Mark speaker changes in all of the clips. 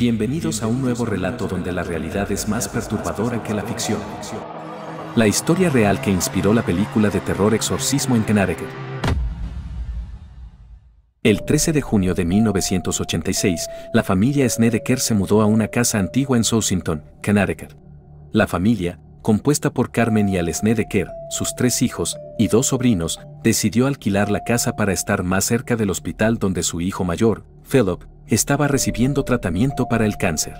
Speaker 1: Bienvenidos a un nuevo relato donde la realidad es más perturbadora que la ficción. La historia real que inspiró la película de terror Exorcismo en Connecticut. El 13 de junio de 1986, la familia Snedeker se mudó a una casa antigua en Southington, Connecticut. La familia, compuesta por Carmen y Al Snedeker, sus 3 hijos y 2 sobrinos, decidió alquilar la casa para estar más cerca del hospital donde su hijo mayor, Philip, estaba recibiendo tratamiento para el cáncer.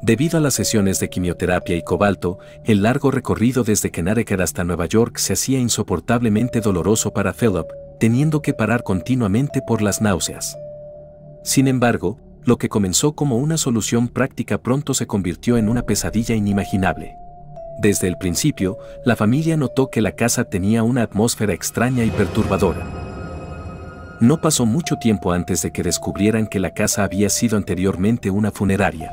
Speaker 1: Debido a las sesiones de quimioterapia y cobalto, el largo recorrido desde Connecticut hasta Nueva York se hacía insoportablemente doloroso para Philip, teniendo que parar continuamente por las náuseas. Sin embargo, lo que comenzó como una solución práctica pronto se convirtió en una pesadilla inimaginable. Desde el principio, la familia notó que la casa tenía una atmósfera extraña y perturbadora. No pasó mucho tiempo antes de que descubrieran que la casa había sido anteriormente una funeraria.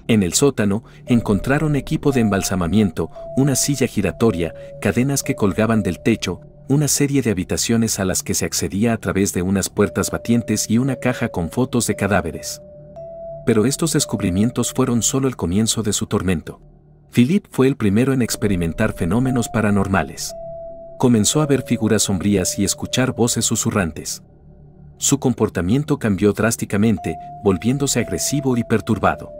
Speaker 1: En el sótano, encontraron equipo de embalsamamiento, una silla giratoria, cadenas que colgaban del techo, una serie de habitaciones a las que se accedía a través de unas puertas batientes y una caja con fotos de cadáveres. Pero estos descubrimientos fueron solo el comienzo de su tormento. Philip fue el primero en experimentar fenómenos paranormales. Comenzó a ver figuras sombrías y escuchar voces susurrantes. Su comportamiento cambió drásticamente, volviéndose agresivo y perturbado.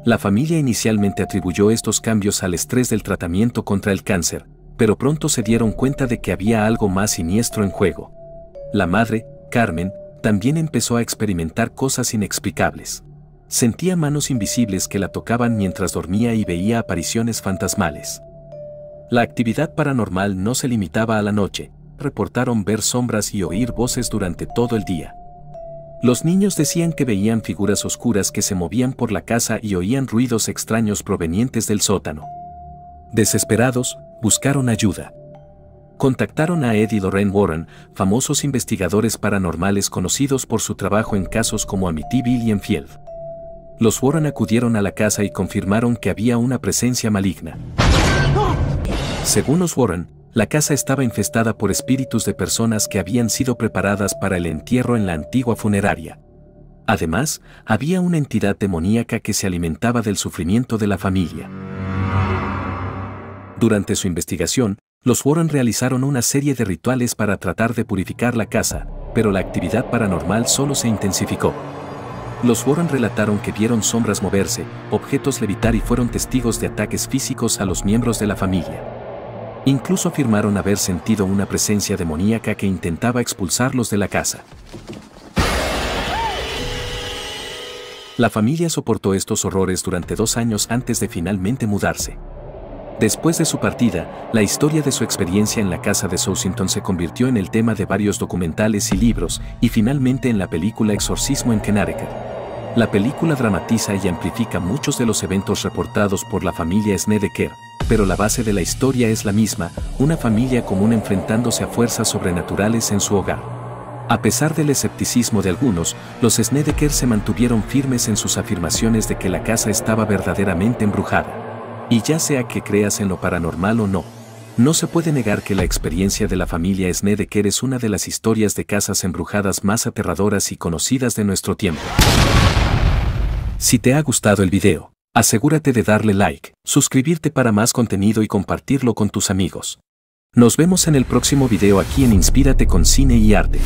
Speaker 1: La familia inicialmente atribuyó estos cambios al estrés del tratamiento contra el cáncer, pero pronto se dieron cuenta de que había algo más siniestro en juego. La madre, Carmen, también empezó a experimentar cosas inexplicables. Sentía manos invisibles que la tocaban mientras dormía y veía apariciones fantasmales. La actividad paranormal no se limitaba a la noche, reportaron ver sombras y oír voces durante todo el día. Los niños decían que veían figuras oscuras que se movían por la casa y oían ruidos extraños provenientes del sótano. Desesperados, buscaron ayuda. Contactaron a Ed y Lorraine Warren, famosos investigadores paranormales conocidos por su trabajo en casos como Amityville y Enfield. Los Warren acudieron a la casa y confirmaron que había una presencia maligna. Según los Warren, la casa estaba infestada por espíritus de personas que habían sido preparadas para el entierro en la antigua funeraria. Además, había una entidad demoníaca que se alimentaba del sufrimiento de la familia. Durante su investigación, los Warren realizaron una serie de rituales para tratar de purificar la casa, pero la actividad paranormal solo se intensificó. Los Warren relataron que vieron sombras moverse, objetos levitar y fueron testigos de ataques físicos a los miembros de la familia. Incluso afirmaron haber sentido una presencia demoníaca que intentaba expulsarlos de la casa. La familia soportó estos horrores durante 2 años antes de finalmente mudarse. Después de su partida, la historia de su experiencia en la casa de Southington se convirtió en el tema de varios documentales y libros, y finalmente en la película Exorcismo en Connecticut. La película dramatiza y amplifica muchos de los eventos reportados por la familia Snedeker, pero la base de la historia es la misma, una familia común enfrentándose a fuerzas sobrenaturales en su hogar. A pesar del escepticismo de algunos, los Snedeker se mantuvieron firmes en sus afirmaciones de que la casa estaba verdaderamente embrujada. Y ya sea que creas en lo paranormal o no, no se puede negar que la experiencia de la familia Snedeker es una de las historias de casas embrujadas más aterradoras y conocidas de nuestro tiempo. Si te ha gustado el video, asegúrate de darle like, suscribirte para más contenido y compartirlo con tus amigos. Nos vemos en el próximo video aquí en Inspírate con Cine y Arte.